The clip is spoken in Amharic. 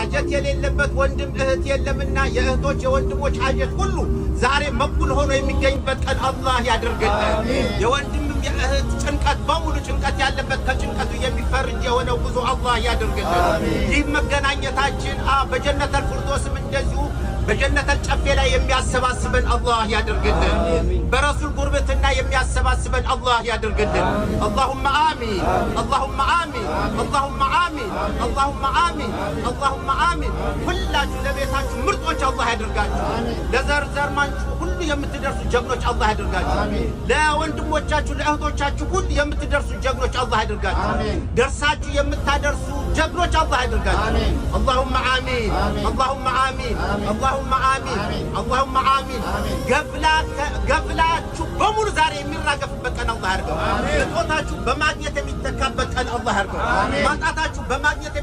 ሐጀት የሌለበት ወንድም እህት የለምና የእህቶች የወንድሞች ሐጀት ሁሉ ዛሬ መቅቡል ሆኖ የሚገኝበት ቀን አላህ ያድርግልን። የወንድም የእህት ጭንቀት በሙሉ ጭንቀት ያለበት ከጭንቀቱ የሚፈርጅ የሆነው ጉዞ አላህ ያድርግልን። ይህ መገናኘታችን በጀነተል ፊርደውስም እንደዚሁ በጀነተል ጨፌ ላይ የሚያሰባስበን አላህ ያድርግልን። በረሱል ጉርብትና የሚያሰባስበን አላህ ያድርግልን። اللهم آمين اللهم آمين اللهم آمين اللهم آمين اللهم آمين ሁላችሁ ለቤታችሁ ምርጦች አላህ ያድርጋችሁ። ለዘር ማንቹ ሁሉ የምትደርሱ ጀግኖች አላህ ያድርጋችሁ። ለወንድሞቻችሁ ለእህቶቻችሁ ሁሉ የምትደርሱ ጀግኖች አላህ ያድርጋችሁ። ደርሳችሁ የምታደርሱ ጀግኖች አላህ ያድርጋችሁ። اللهم آمين اللهم آمين اللهم آمين اللهم آمين ገፍላችሁ በሙሉ ዛሬ የሚራገፍበት ቀን አላህ ያድርገው። እጦታችሁ በማግኘት የሚተካበት ቀን አላህ ያድርገው። ማጣታችሁ በማግኘት